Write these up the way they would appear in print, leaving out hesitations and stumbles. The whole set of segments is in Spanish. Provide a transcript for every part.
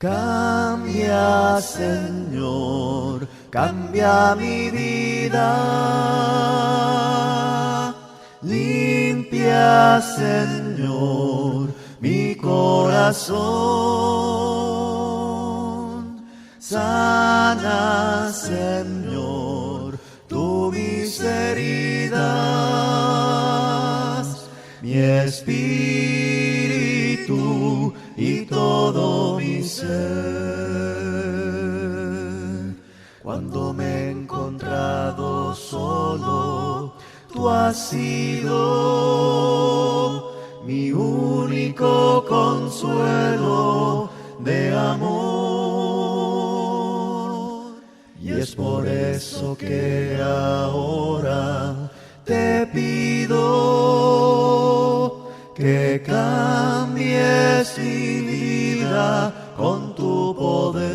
Cambia, Señor, cambia mi vida. Limpia, Señor, mi corazón. Sana, Señor, tú mis heridas, mi espíritu y todo mi ser. Cuando me he encontrado solo, tú has sido mi único consuelo de amor. Y es por eso que ahora te pido que cambies mi vida con tu poder.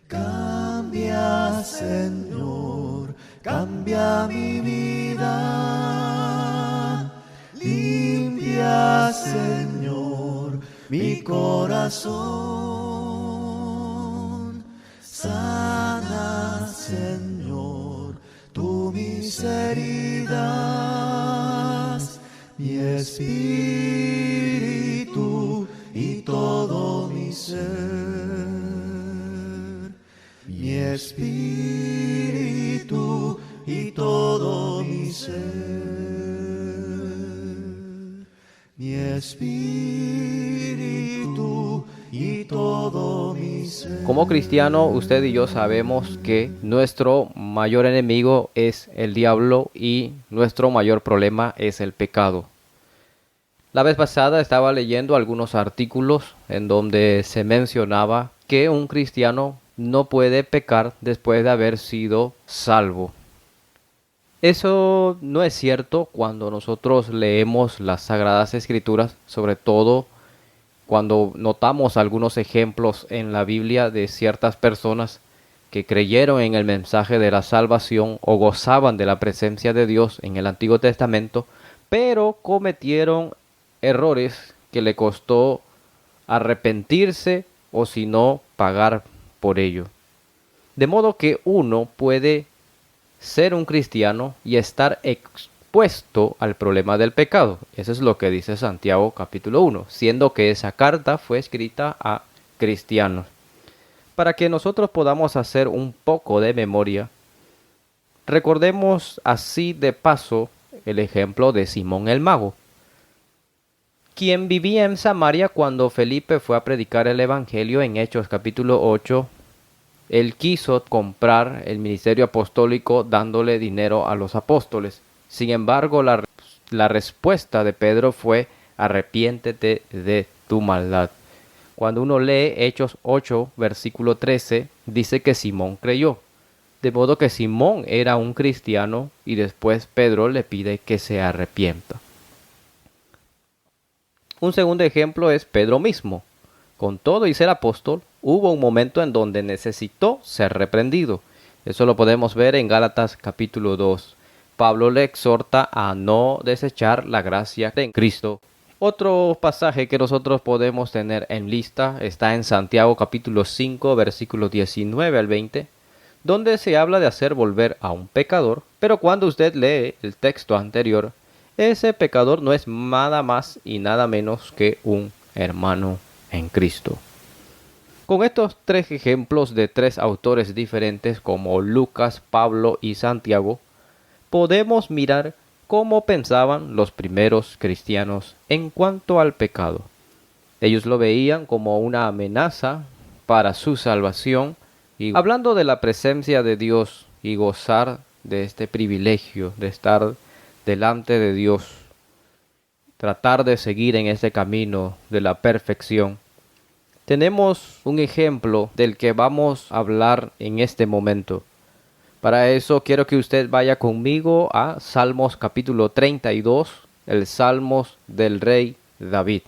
Cambia, Señor, cambia mi vida. Limpia, Señor, mi corazón. Sana, Señor, tú mis heridas, mi espíritu y todo mi ser. Mi espíritu y todo mi ser. Mi espíritu y todo mi ser. Como cristiano, usted y yo sabemos que nuestro mayor enemigo es el diablo y nuestro mayor problema es el pecado. La vez pasada estaba leyendo algunos artículos en donde se mencionaba que un cristiano no puede pecar después de haber sido salvo. Eso no es cierto cuando nosotros leemos las Sagradas Escrituras, sobre todo cuando notamos algunos ejemplos en la Biblia de ciertas personas que creyeron en el mensaje de la salvación o gozaban de la presencia de Dios en el Antiguo Testamento, pero cometieron errores que le costó arrepentirse o si no pagar por ello. De modo que uno puede ser un cristiano y estar expuesto al problema del pecado. Eso es lo que dice Santiago capítulo 1, siendo que esa carta fue escrita a cristianos. Para que nosotros podamos hacer un poco de memoria, recordemos así de paso el ejemplo de Simón el Mago, quien vivía en Samaria cuando Felipe fue a predicar el Evangelio en Hechos capítulo 8. Él quiso comprar el ministerio apostólico dándole dinero a los apóstoles. Sin embargo, la respuesta de Pedro fue: arrepiéntete de tu maldad. Cuando uno lee Hechos 8, versículo 13, dice que Simón creyó. De modo que Simón era un cristiano y después Pedro le pide que se arrepienta. Un segundo ejemplo es Pedro mismo. Con todo y ser apóstol, hubo un momento en donde necesitó ser reprendido. Eso lo podemos ver en Gálatas capítulo 2. Pablo le exhorta a no desechar la gracia de Cristo. Otro pasaje que nosotros podemos tener en lista está en Santiago capítulo 5, versículos 19 al 20, donde se habla de hacer volver a un pecador, pero cuando usted lee el texto anterior, ese pecador no es nada más y nada menos que un hermano en Cristo. Con estos tres ejemplos de tres autores diferentes como Lucas, Pablo y Santiago, podemos mirar cómo pensaban los primeros cristianos en cuanto al pecado. Ellos lo veían como una amenaza para su salvación, y hablando de la presencia de Dios y gozar de este privilegio de estar delante de Dios, tratar de seguir en ese camino de la perfección. Tenemos un ejemplo del que vamos a hablar en este momento. Para eso quiero que usted vaya conmigo a Salmos capítulo 32, el Salmos del rey David.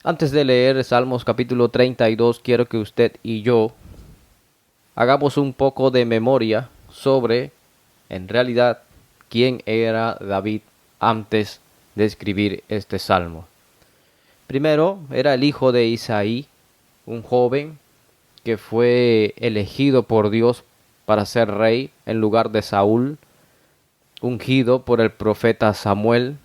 Antes de leer Salmos capítulo 32, quiero que usted y yo hagamos un poco de memoria sobre, en realidad, quién era David antes de escribir este salmo. Primero, era el hijo de Isaí, un joven que fue elegido por Dios para ser rey en lugar de Saúl, ungido por el profeta Samuel,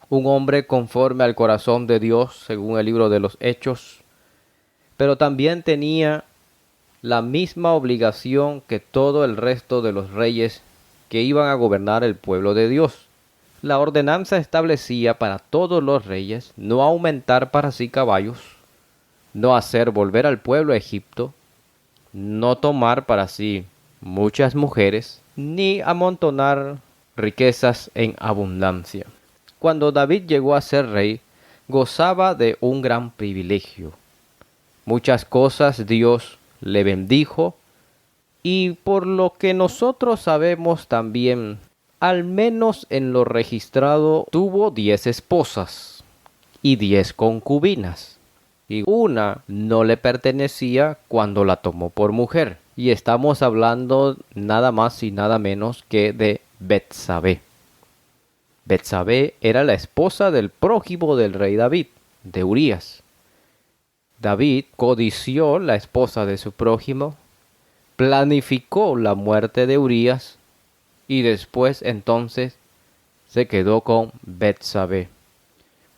un hombre conforme al corazón de Dios, según el libro de los Hechos, pero también tenía la misma obligación que todo el resto de los reyes que iban a gobernar el pueblo de Dios. La ordenanza establecía para todos los reyes no aumentar para sí caballos, no hacer volver al pueblo a Egipto, no tomar para sí muchas mujeres, ni amontonar riquezas en abundancia. Cuando David llegó a ser rey, gozaba de un gran privilegio. Muchas cosas Dios le bendijo, y por lo que nosotros sabemos también, al menos en lo registrado, tuvo 10 esposas y 10 concubinas, y una no le pertenecía cuando la tomó por mujer. Y estamos hablando nada más y nada menos que de Betsabé. Betsabé era la esposa del prójimo del rey David, de Urías. David codició la esposa de su prójimo, planificó la muerte de Urías y después entonces se quedó con Betsabé.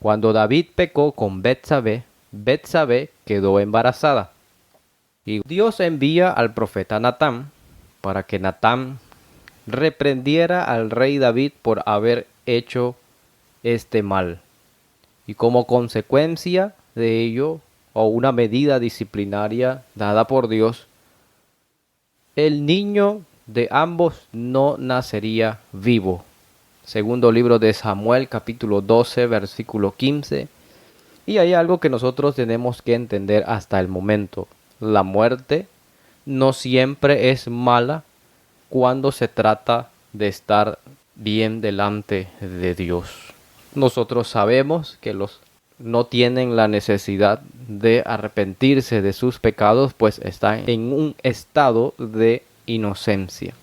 Cuando David pecó con Betsabé, Betsabé quedó embarazada. Y Dios envía al profeta Natán para que Natán reprendiera al rey David por haber hecho este mal. Y como consecuencia de ello, o una medida disciplinaria dada por Dios, el niño de ambos no nacería vivo. Segundo libro de Samuel, capítulo 12, versículo 15. Y hay algo que nosotros tenemos que entender hasta el momento. La muerte no siempre es mala cuando se trata de estar bien delante de Dios. Nosotros sabemos que los no tienen la necesidad de arrepentirse de sus pecados, pues están en un estado de inocencia.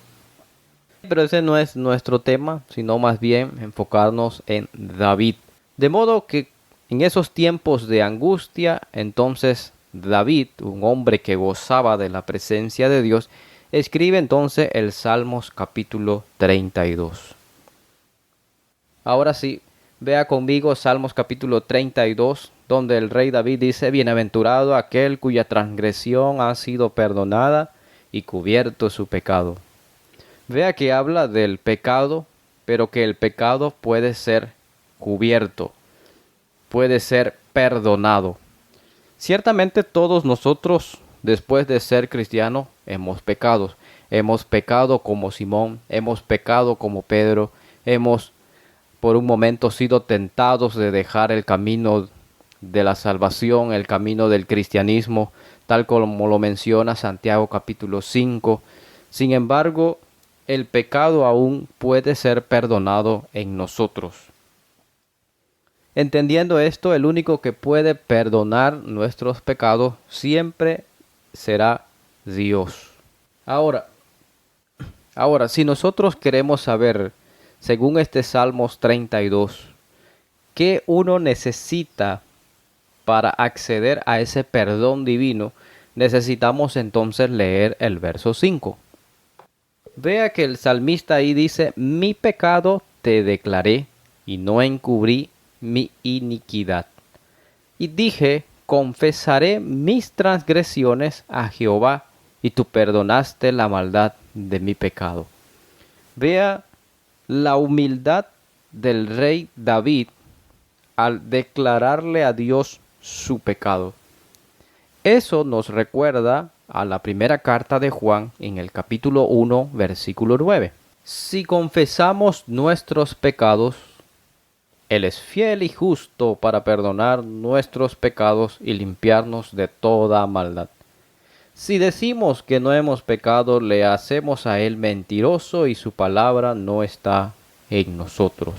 Pero ese no es nuestro tema, sino más bien enfocarnos en David. De modo que en esos tiempos de angustia, entonces David, un hombre que gozaba de la presencia de Dios, escribe entonces el Salmos capítulo 32. Ahora sí, vea conmigo Salmos capítulo 32, donde el rey David dice: Bienaventurado aquel cuya transgresión ha sido perdonada y cubierto su pecado. Vea que habla del pecado, pero que el pecado puede ser cubierto, puede ser perdonado. Ciertamente todos nosotros, después de ser cristianos, hemos pecado. Hemos pecado como Simón, hemos pecado como Pedro, hemos por un momento sido tentados de dejar el camino de la salvación, el camino del cristianismo, tal como lo menciona Santiago capítulo 5. Sin embargo, el pecado aún puede ser perdonado en nosotros. Entendiendo esto, el único que puede perdonar nuestros pecados siempre será Dios. Ahora, si nosotros queremos saber, según este Salmos 32, qué uno necesita para acceder a ese perdón divino, necesitamos entonces leer el verso 5. Vea que el salmista ahí dice: mi pecado te declaré y no encubrí mi iniquidad. Y dije: confesaré mis transgresiones a Jehová, y tú perdonaste la maldad de mi pecado. Vea la humildad del rey David al declararle a Dios su pecado. Eso nos recuerda a la primera carta de Juan en el capítulo 1, versículo 9. Si confesamos nuestros pecados, Él es fiel y justo para perdonar nuestros pecados y limpiarnos de toda maldad. Si decimos que no hemos pecado, le hacemos a Él mentiroso y su palabra no está en nosotros.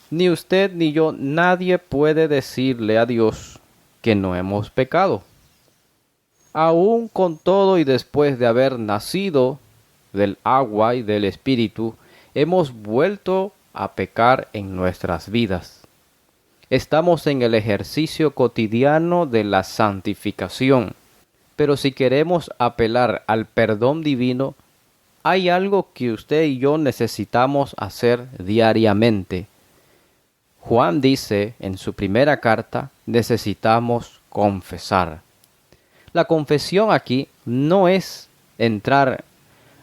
Ni usted ni yo, nadie puede decirle a Dios que no hemos pecado. Aún con todo y después de haber nacido del agua y del Espíritu, hemos vuelto a pecar en nuestras vidas. Estamos en el ejercicio cotidiano de la santificación. Pero si queremos apelar al perdón divino, hay algo que usted y yo necesitamos hacer diariamente. Juan dice en su primera carta, necesitamos confesar. La confesión aquí no es entrar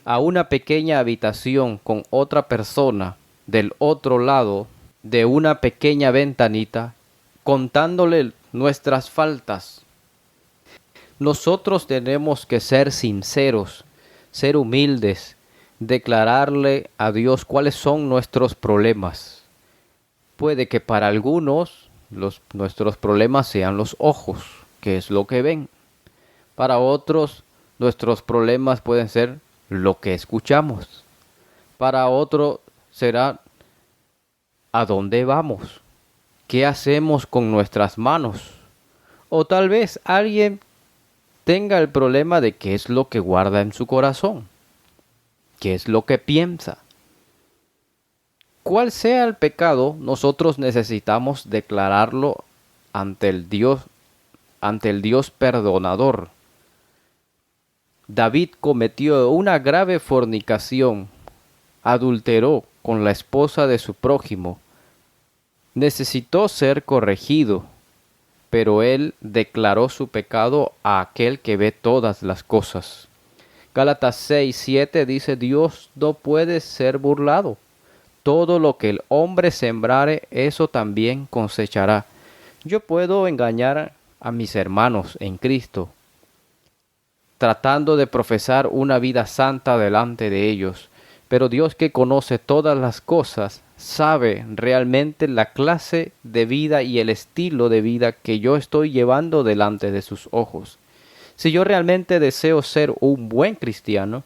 a una pequeña habitación con otra persona del otro lado de una pequeña ventanita contándole nuestras faltas. Nosotros tenemos que ser sinceros, ser humildes, declararle a Dios cuáles son nuestros problemas. Puede que para algunos nuestros problemas sean los ojos, que es lo que ven. Para otros, nuestros problemas pueden ser lo que escuchamos. Para otro será a dónde vamos, qué hacemos con nuestras manos. O tal vez alguien tenga el problema de qué es lo que guarda en su corazón, qué es lo que piensa. Cuál sea el pecado, nosotros necesitamos declararlo ante el Dios perdonador. David cometió una grave fornicación, adulteró con la esposa de su prójimo. Necesitó ser corregido, pero él declaró su pecado a aquel que ve todas las cosas. Gálatas 6:7 dice: Dios no puede ser burlado. Todo lo que el hombre sembrare, eso también cosechará. Yo puedo engañar a mis hermanos en Cristo, tratando de profesar una vida santa delante de ellos, pero Dios, que conoce todas las cosas, sabe realmente la clase de vida y el estilo de vida que yo estoy llevando delante de sus ojos. Si yo realmente deseo ser un buen cristiano,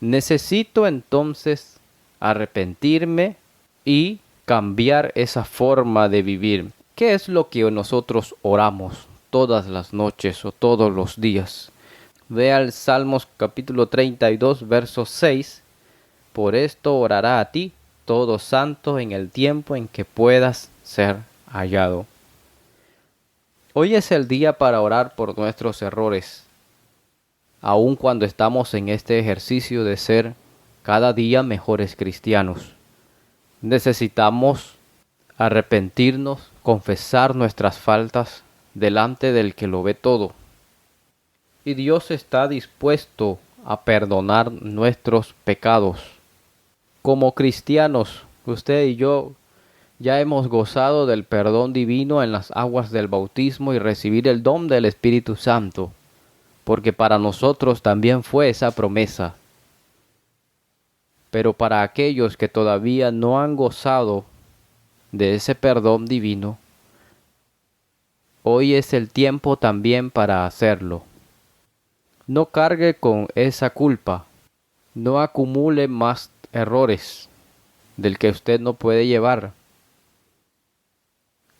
necesito entonces arrepentirme y cambiar esa forma de vivir. ¿Qué es lo que nosotros oramos todas las noches o todos los días? Vea el Salmos capítulo 32, verso 6. Por esto orará a ti todo santo en el tiempo en que puedas ser hallado. Hoy es el día para orar por nuestros errores, aun cuando estamos en este ejercicio de ser cada día mejores cristianos. Necesitamos arrepentirnos, confesar nuestras faltas delante del que lo ve todo. Y Dios está dispuesto a perdonar nuestros pecados. Como cristianos, usted y yo ya hemos gozado del perdón divino en las aguas del bautismo y recibir el don del Espíritu Santo, porque para nosotros también fue esa promesa. Pero para aquellos que todavía no han gozado de ese perdón divino, hoy es el tiempo también para hacerlo. No cargue con esa culpa, no acumule más errores del que usted no puede llevar.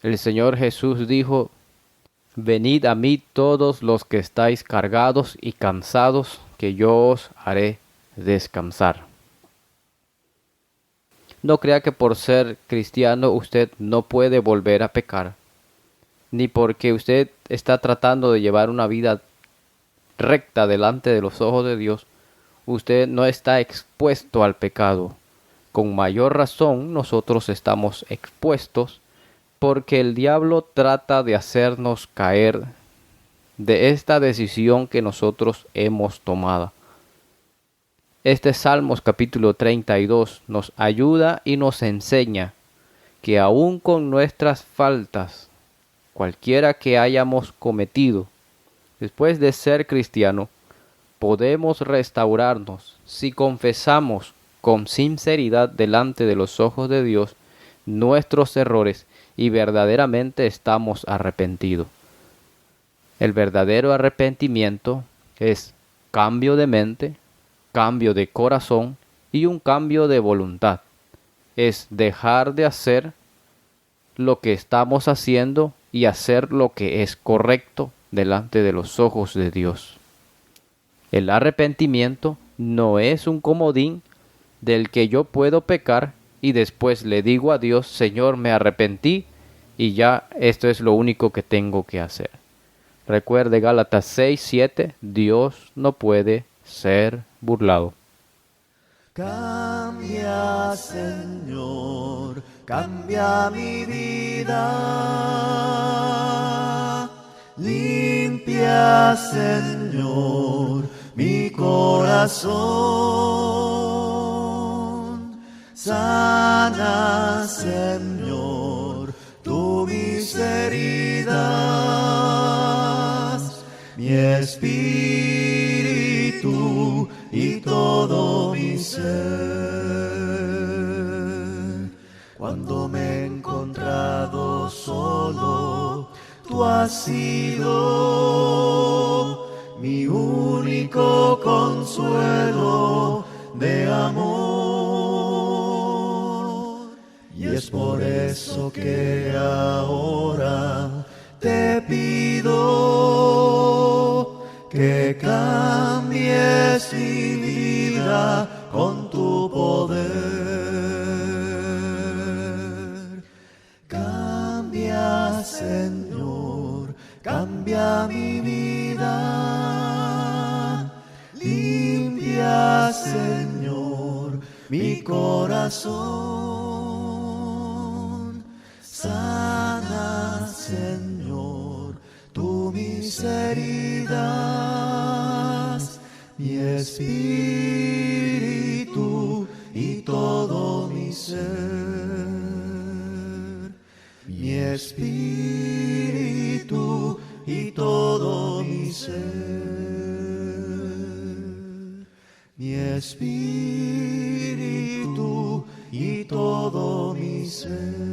El Señor Jesús dijo: venid a mí todos los que estáis cargados y cansados, que yo os haré descansar. No crea que por ser cristiano usted no puede volver a pecar, ni porque usted está tratando de llevar una vida recta delante de los ojos de Dios, usted no está expuesto al pecado. Con mayor razón nosotros estamos expuestos porque el diablo trata de hacernos caer de esta decisión que nosotros hemos tomado. Este Salmos capítulo 32 nos ayuda y nos enseña que aun con nuestras faltas, cualquiera que hayamos cometido, después de ser cristiano, podemos restaurarnos si confesamos con sinceridad delante de los ojos de Dios nuestros errores y verdaderamente estamos arrepentidos. El verdadero arrepentimiento es cambio de mente, cambio de corazón y un cambio de voluntad. Es dejar de hacer lo que estamos haciendo y hacer lo que es correcto delante de los ojos de Dios. El arrepentimiento no es un comodín del que yo puedo pecar y después le digo a Dios: Señor, me arrepentí y ya esto es lo único que tengo que hacer. Recuerde Gálatas 6:7, Dios no puede ser burlado. Cambia, Señor, cambia mi vida. Limpia, Señor, mi corazón. Sana, Señor, tú mis heridas, mi espíritu y todo mi ser. Cuando me he encontrado solo, tú has sido mi único consuelo de amor. Y es por eso que ahora te pido que cambies mi vida con tu poder. Cambia, Señor, cambia mi vida. Limpia, Señor, mi corazón. Sana, Señor, tú mis heridas, mi espíritu y todo mi ser. Mi espíritu y todo mi ser. Mi espíritu y todo mi ser.